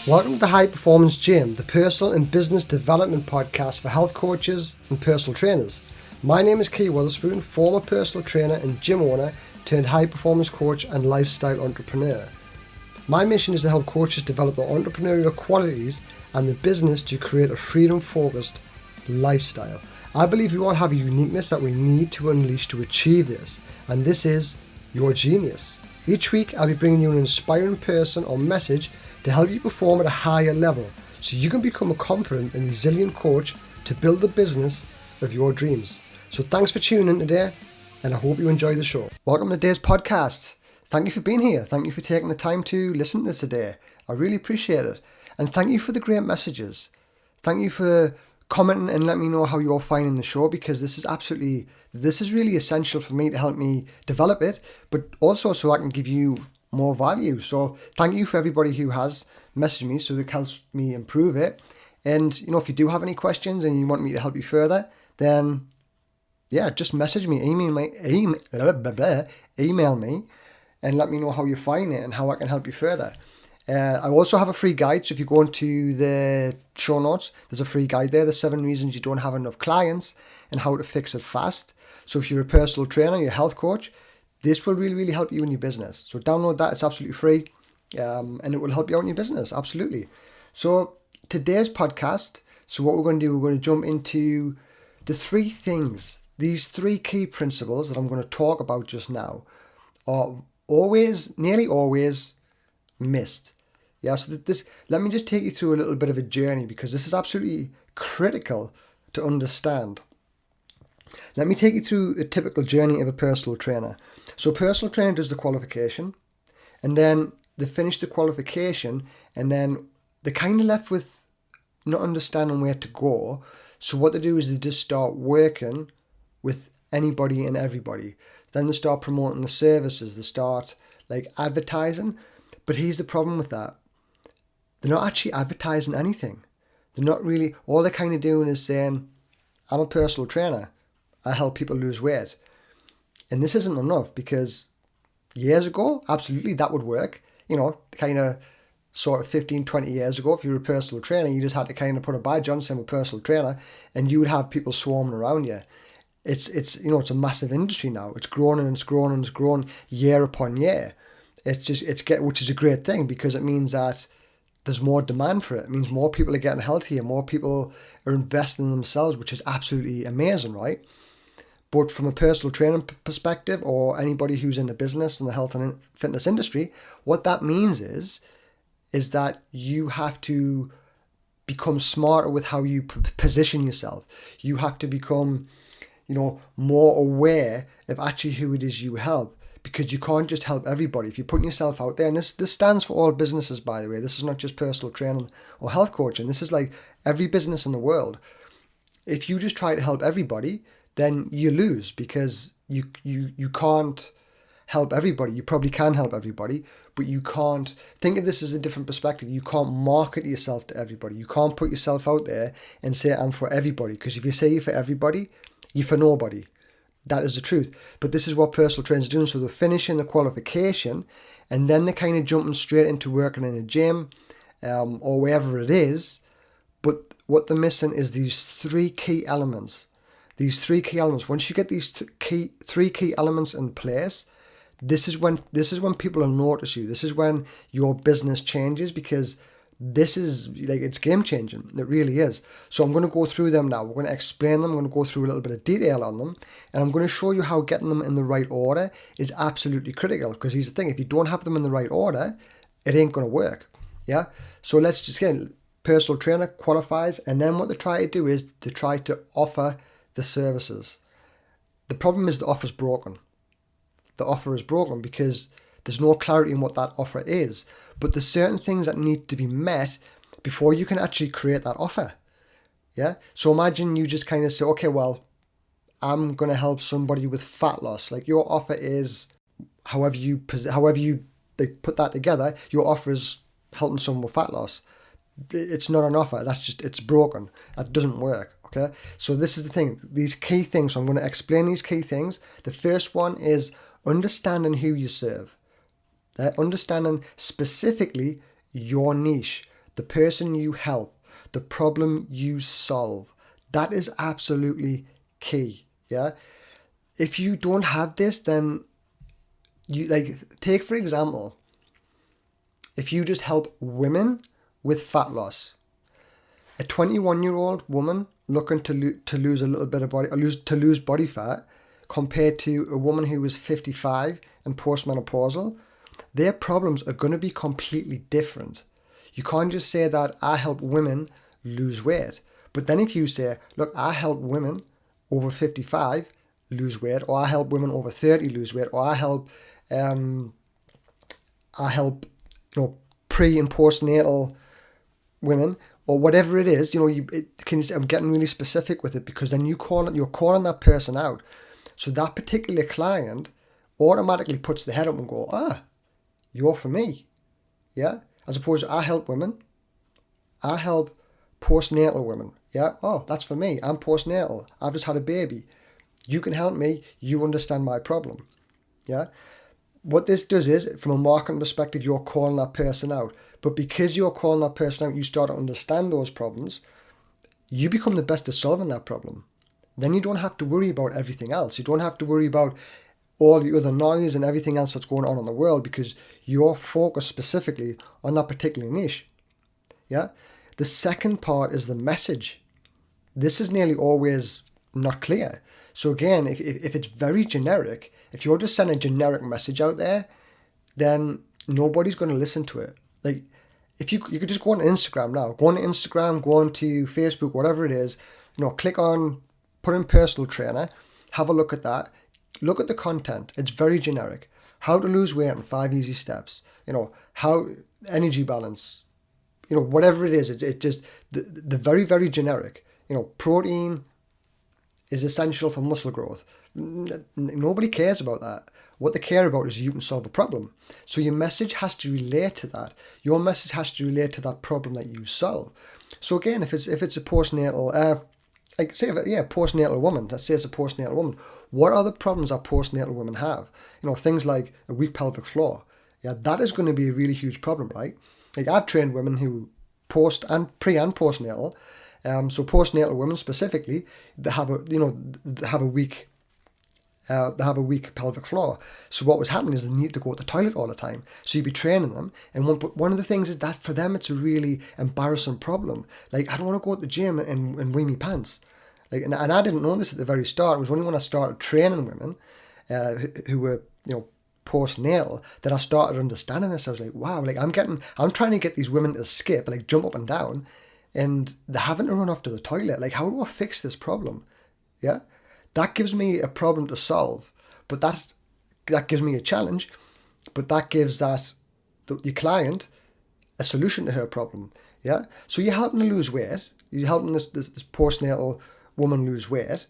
Welcome to the High Performance Gym, the personal and business development podcast for health coaches and personal trainers. My name is Keir, former personal trainer and gym owner turned high performance coach and lifestyle entrepreneur. My mission is to help coaches develop their entrepreneurial qualities and the business to create a freedom-focused lifestyle. I believe we all have a uniqueness that we need to unleash to achieve this, and this is your genius. Each week I'll be bringing you an inspiring person or message to help you perform at a higher level so you can become a confident and resilient coach to build the business of your dreams. So thanks for tuning in today, and I hope you enjoy the show. Welcome to today's podcast. Thank you for being here. Thank you for taking the time to listen to this today. I really appreciate it. And thank you for the great messages. Thank you for commenting and letting me know how you're finding the show, because this is really essential for me to help me develop it, but also so I can give you more value. So thank you for everybody who has messaged me, so it helps me improve it. And if you do have any questions and you want me to help you further, then just message me, email me, and let me know how you find it and how I can help you further. I also have a free guide, so if you go into the show notes, there's a free guide there, the 7 reasons you don't have enough clients and how to fix it fast. So if you're a personal trainer, you're a health coach, this will really, really help you in your business. So download that, it's absolutely free, and it will help you out in your business, absolutely. So today's podcast, so what we're going to do, we're going to jump into the 3 things, these 3 key principles that I'm going to talk about just now are nearly always missed. So let me just take you through a little bit of a journey, because this is absolutely critical to understand. Let me take you through a typical journey of a personal trainer. So a personal trainer does the qualification, and then they finish the qualification, and then they're kind of left with not understanding where to go. So what they do is they just start working with anybody and everybody. Then they start promoting the services, they start advertising. But here's the problem with that. They're not actually advertising anything. They're not really, all they're kind of doing is saying, I'm a personal trainer, I help people lose weight. And this isn't enough, because years ago, absolutely, that would work. Kind of sort of 15, 20 years ago, if you were a personal trainer, you just had to kind of put a badge on, saying a personal trainer, and you would have people swarming around you. It's a massive industry now. It's growing and it's growing and it's growing year upon year. Which is a great thing, because it means that there's more demand for it. It means more people are getting healthier, more people are investing in themselves, which is absolutely amazing, right? But from a personal training perspective, or anybody who's in the business and the health and fitness industry, what that means is that you have to become smarter with how you position yourself. You have to become, more aware of actually who it is you help, because you can't just help everybody. If you're putting yourself out there, and this stands for all businesses, by the way, this is not just personal training or health coaching, this is like every business in the world. If you just try to help everybody, then you lose, because you can't help everybody. You probably can help everybody, but you can't, think of this as a different perspective, you can't market yourself to everybody. You can't put yourself out there and say, I'm for everybody, because if you say you're for everybody, you're for nobody. That is the truth. But this is what personal trainers are doing. So they're finishing the qualification, and then they're kind of jumping straight into working in a gym or wherever it is. But what they're missing is these 3 key elements. These 3 key elements. Once you get these 3 key elements in place, this is when people will notice you. This is when your business changes, because this is it's game changing. It really is. So I'm going to go through them now. We're going to explain them. I'm going to go through a little bit of detail on them, and I'm going to show you how getting them in the right order is absolutely critical. Because here's the thing: if you don't have them in the right order, it ain't going to work. Yeah. So let's just get personal trainer qualifies, and then what they try to do is to try to offer the services. The problem is the offer's broken. The offer is broken because there's no clarity in what that offer is. But there's certain things that need to be met before you can actually create that offer. Yeah. So imagine you just kind of say, okay, well, I'm going to help somebody with fat loss. Like your offer is, however you they put that together, your offer is helping someone with fat loss. It's not an offer. It's broken. That doesn't work. Okay. So this is the thing, these key things. So I'm going to explain these key things. The first one is understanding who you serve. Understanding specifically your niche. the person you help, the problem you solve. That is absolutely key. Yeah. If you don't have this, then take for example, if you just help women with fat loss, a 21-year-old woman looking to lose a little bit of body, or lose body fat, compared to a woman who was 55 and postmenopausal, their problems are going to be completely different. You can't just say that I help women lose weight, but then if you say, look, I help women over 55 lose weight, or I help women over 30 lose weight, or I help pre and postnatal women, or whatever it is, I'm getting really specific with it, because then you're calling that person out. So that particular client automatically puts their head up and go, you're for me. Yeah. As opposed to I help women. I help postnatal women. Yeah. Oh, that's for me. I'm postnatal. I've just had a baby. You can help me. You understand my problem. Yeah. What this does is, from a marketing perspective, you're calling that person out. But because you're calling that person out, you start to understand those problems. You become the best at solving that problem. Then you don't have to worry about everything else. You don't have to worry about all the other noise and everything else that's going on in the world, because you're focused specifically on that particular niche. Yeah. The second part is the message. This is nearly always not clear. So again, if it's very generic, if you're just sending a generic message out there, then nobody's going to listen to it. Like, if you could just go on Instagram now, go on to Instagram, go on to Facebook, whatever it is, click on, put in personal trainer, have a look at that, look at the content. It's very generic. How to lose weight in 5 easy steps. How energy balance. Whatever it is, it's just the very, very generic. Protein is essential for muscle growth. Nobody cares about that. What they care about is you can solve the problem. So your message has to relate to that. Your message has to relate to that problem that you solve. So again, if it's a postnatal, postnatal woman, let's say it's a postnatal woman, what are the problems that postnatal women have? Things like a weak pelvic floor. Yeah, that is going to be a really huge problem, right? Like, I've trained women who pre and postnatal. So postnatal women specifically, they have a weak pelvic floor. So what was happening is they need to go to the toilet all the time. So you'd be training them, and one of the things is that for them it's a really embarrassing problem. Like, I don't want to go to the gym and wee me pants. Like, and I didn't know this at the very start. It was only when I started training women who were postnatal that I started understanding this. I was like, wow, like I'm trying to get these women to skip, like jump up and down, and they're having to run off to the toilet. Like, how do I fix this problem? Yeah, that gives me a problem to solve, but that gives me a challenge, but that gives your client a solution to her problem. Yeah, so you're helping to lose weight. You're helping this postnatal woman lose weight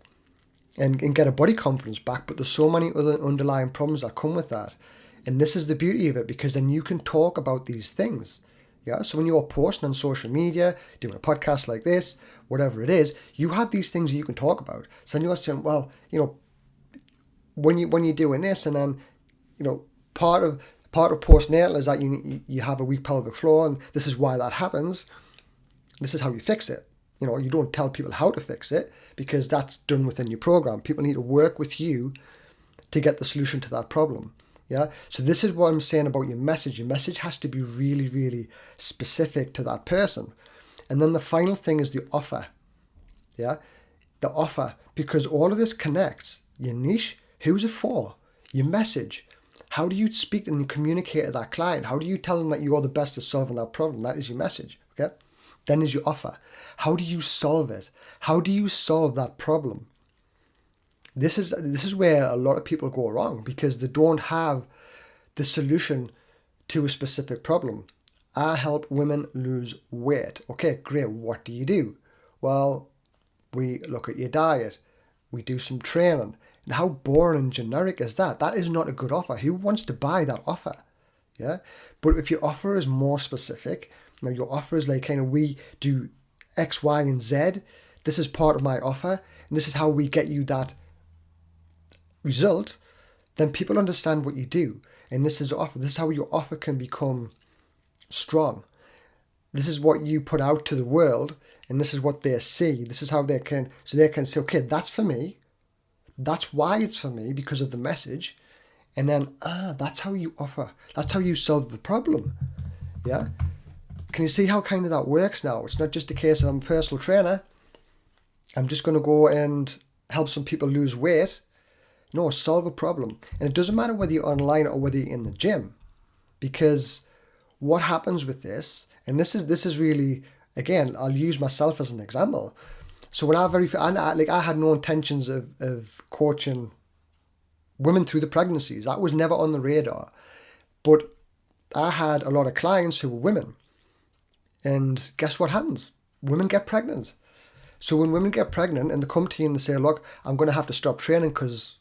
and get her body confidence back, but there's so many other underlying problems that come with that. And this is the beauty of it, because then you can talk about these things. Yeah, so when you're posting on social media, doing a podcast like this, whatever it is, you have these things that you can talk about. So then you're saying, well, when you're doing this, and then, part of postnatal is that you have a weak pelvic floor, and this is why that happens. This is how you fix it. You don't tell people how to fix it, because that's done within your program. People need to work with you to get the solution to that problem. Yeah. So this is what I'm saying about your message. Your message has to be really, really specific to that person. And then the final thing is the offer. Yeah. The offer, because all of this connects. Your niche, who's it for? Your message. How do you speak and communicate to that client? How do you tell them that you're the best at solving that problem? That is your message. Okay. Then is your offer. How do you solve it? How do you solve that problem? This is where a lot of people go wrong, because they don't have the solution to a specific problem. I help women lose weight. Okay, great. What do you do? Well, we look at your diet. We do some training. And how boring and generic is that? That is not a good offer. Who wants to buy that offer? Yeah. But if your offer is more specific, your offer is like, kind of, we do X, Y, and Z. This is part of my offer, and this is how we get you that result. Then people understand what you do, and this is offer. This is how your offer can become strong. this is what you put out to the world, and this is what they see. This is how they can say, okay, that's for me. That's why it's for me, because of the message. And then, that's how you offer. That's how you solve the problem. Yeah? Can you see how kind of that works now? It's not just a case of I'm a personal trainer. I'm just going to go and help some people lose weight. No, solve a problem. And it doesn't matter whether you're online or whether you're in the gym. Because what happens with this, and this is really, again, I'll use myself as an example. So when I had no intentions of coaching women through the pregnancies. That was never on the radar. But I had a lot of clients who were women. And guess what happens? Women get pregnant. So when women get pregnant and they come to you and they say, look, I'm going to have to stop training because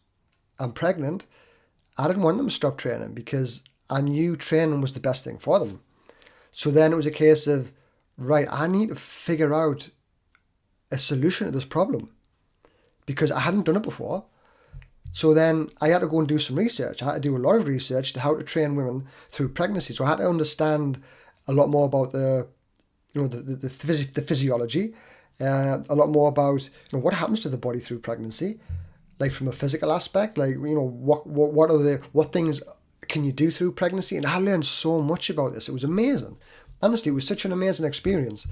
I'm pregnant, I didn't want them to stop training because I knew training was the best thing for them. So then it was a case of, right, I need to figure out a solution to this problem because I hadn't done it before. So then I had to go and do some research. I had to do a lot of research to how to train women through pregnancy. So I had to understand a lot more about the physiology, a lot more about what happens to the body through pregnancy, like from a physical aspect, like what things can you do through pregnancy? And I learned so much about this. It was amazing. Honestly, it was such an amazing experience.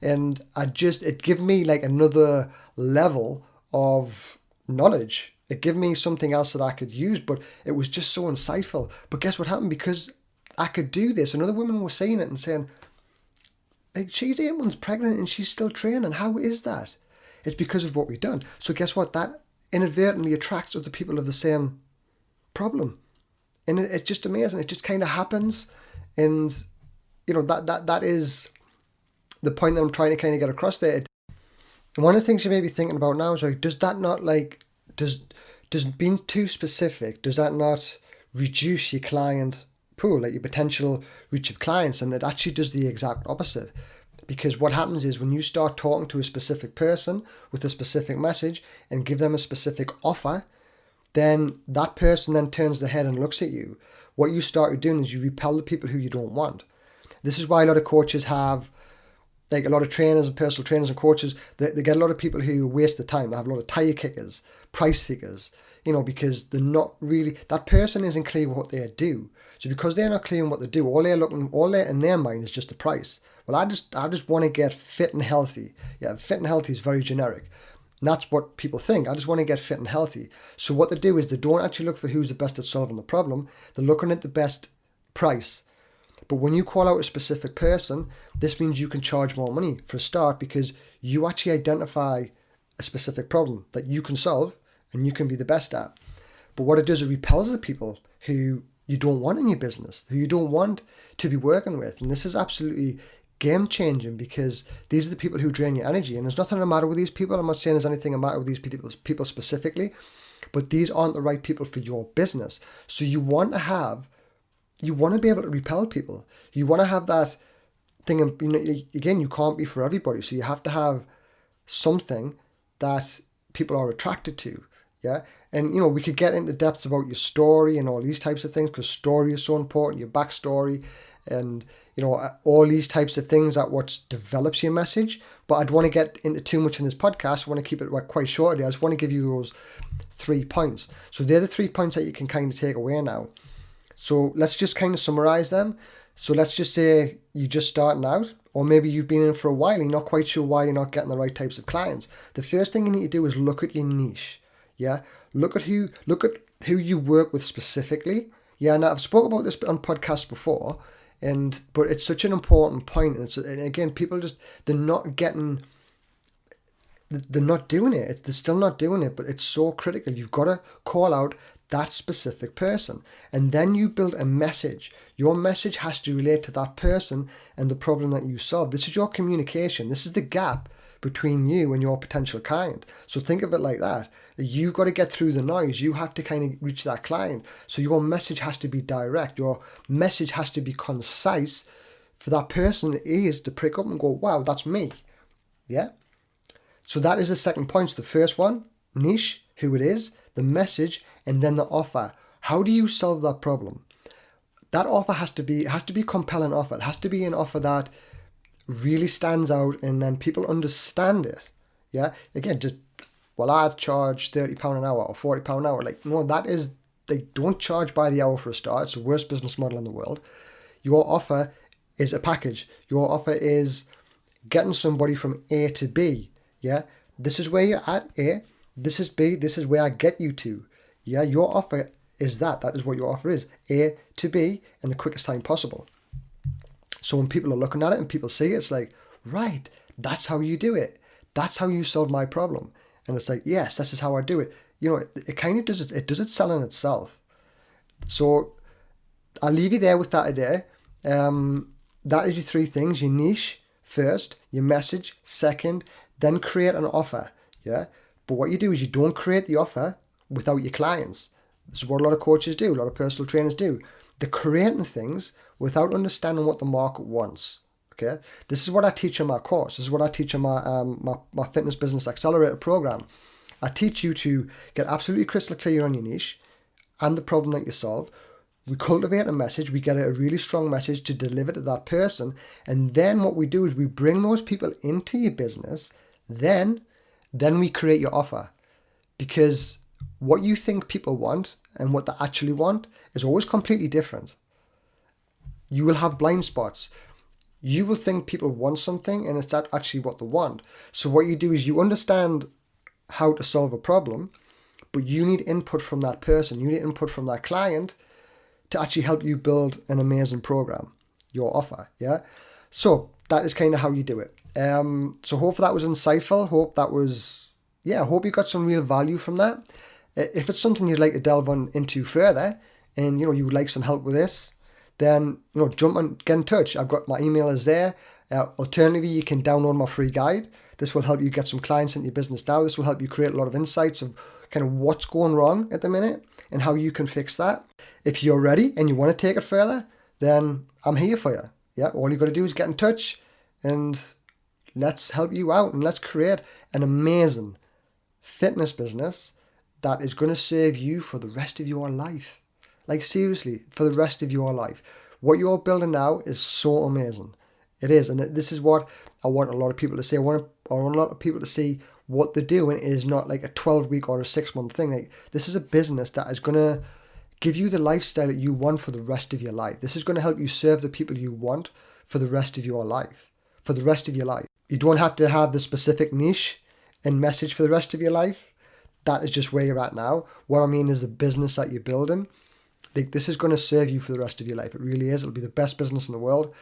And it gave me like another level of knowledge. It gave me something else that I could use, but it was just so insightful. But guess what happened? Because I could do this, and other women were saying it and saying, like, she's 8 months pregnant and she's still training. How is that? It's because of what we've done. So guess what? That inadvertently attracts other people of the same problem. And it's just amazing. It just kind of happens. And, that is the point that I'm trying to kind of get across there. And one of the things you may be thinking about now is, like, does that not, like, does being too specific, does that not reduce your client pool, like your potential reach of clients? And it actually does the exact opposite. Because what happens is when you start talking to a specific person with a specific message and give them a specific offer, then that person then turns their head and looks at you. What you start doing is you repel the people who you don't want. This is why a lot of coaches have, like a lot of trainers and personal trainers and coaches, they get a lot of people who waste the time. They have a lot of tire kickers, price seekers, because they're not really, that person isn't clear what they do. So because they're not clear on what they do, all they're in their mind is just the price. Well, I just want to get fit and healthy. Yeah, fit and healthy is very generic. And that's what people think. I just want to get fit and healthy. So what they do is they don't actually look for who's the best at solving the problem. They're looking at the best price. But when you call out a specific person, this means you can charge more money for a start because you actually identify a specific problem that you can solve and you can be the best at. But what it does, it repels the people who you don't want in your business, who you don't want to be working with. And this is absolutely game changing because these are the people who drain your energy. And there's nothing the matter with these people. I'm not saying there's anything the matter with these people specifically, but these aren't the right people for your business. So you want to be able to repel people. You want to have that thing. Again, you can't be for everybody. So you have to have something that people are attracted to. Yeah. And, we could get into depths about your story and all these types of things because story is so important, your backstory and, all these types of things that what develops your message. But I don't want to get into too much in this podcast. I want to keep it quite short. I just want to give you those 3 points. So they're the 3 points that you can kind of take away now. So let's just kind of summarize them. So let's just say you're just starting out, or maybe you've been in for a while and you're not quite sure why you're not getting the right types of clients. The first thing you need to do is look at your niche. Yeah, look at who you work with specifically. Yeah, and I've spoken about this on podcasts before, but it's such an important point. And again, people they're not doing it. They're still not doing it, but it's so critical. You've got to call out that specific person, and then you build a message. Your message has to relate to that person and the problem that you solve. This is your communication. This is the gap between you and your potential client. So think of it like that. You've got to get through the noise. You have to kind of reach that client. So your message has to be direct. Your message has to be concise for that person to pick up and go, wow, that's me. Yeah. So that is the second point. So the first one, niche, who it is, the message, and then the offer. How do you solve that problem? That offer has to be a compelling offer. It has to be an offer that really stands out, and then people understand it. Yeah, again, just, well, I charge £30 an hour or £40 an hour. Like, no, that is, they don't charge by the hour for a start. It's the worst business model in the world. Your offer is a package. Your offer is getting somebody from A to B. Yeah, this is where you're at, A. This is B. This is where I get you to. Yeah, your offer is that. That is what your offer is. A to B in the quickest time possible. So when people are looking at it and people see it, it's like, right, that's how you do it. That's how you solve my problem. And it's like, yes, this is how I do it. You know, it kind of does it. It does it selling itself. So I'll leave you there with that idea. That is your three things: your niche first, your message second, then create an offer. Yeah. But what you do is you don't create the offer without your clients. This is what a lot of coaches do. A lot of personal trainers do. They're creating things without understanding what the market wants. Okay. This is what I teach in my course. This is what I teach in my Fitness Business Accelerator program. I teach you to get absolutely crystal clear on your niche and the problem that you solve. We cultivate a message, we get a really strong message to deliver to that person, and then what we do is we bring those people into your business, then we create your offer. Because what you think people want and what they actually want is always completely different. You will have blind spots. You will think people want something and it's not actually what they want. So what you do is you understand how to solve a problem, but you need input from that person. You need input from that client to actually help you build an amazing program, your offer. Yeah. So that is kind of how you do it. So hopefully that was insightful. Hope you got some real value from that. If it's something you'd like to delve into further, and you would like some help with this, then jump and get in touch. I've got my email is there. Alternatively, you can download my free guide. This will help you get some clients into your business now. This will help you create a lot of insights of kind of what's going wrong at the minute and how you can fix that. If you're ready and you want to take it further, then I'm here for you. Yeah, all you got to do is get in touch and let's help you out, and let's create an amazing fitness business that is going to serve you for the rest of your life. Like seriously, for the rest of your life. What you're building now is so amazing. It is, and this is what I want a lot of people to see. I want a lot of people to see what they're doing is not like a 12-week or a 6-month thing. Like, this is a business that is going to give you the lifestyle that you want for the rest of your life. This is going to help you serve the people you want for the rest of your life. For the rest of your life. You don't have to have the specific niche and message for the rest of your life. That is just where you're at now. What I mean is the business that you're building. This is going to serve you for the rest of your life. It really is. It'll be the best business in the world.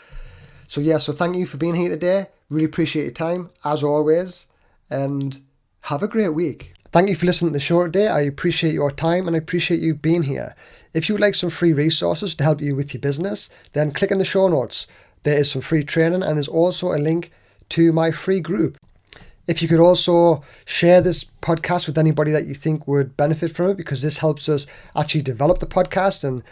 So thank you for being here today. Really appreciate your time, as always, and have a great week. Thank you for listening to the show today. I appreciate your time and I appreciate you being here. If you would like some free resources to help you with your business, then click in the show notes. There is some free training and there's also a link to my free group. If you could also share this podcast with anybody that you think would benefit from it, because this helps us actually develop the podcast and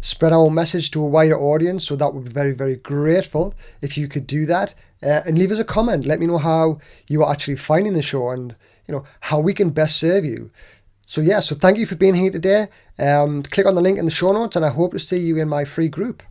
spread our message to a wider audience. So that would be very, very grateful if you could do that. And leave us a comment. Let me know how you are actually finding the show and how we can best serve you. So thank you for being here today. Click on the link in the show notes and I hope to see you in my free group.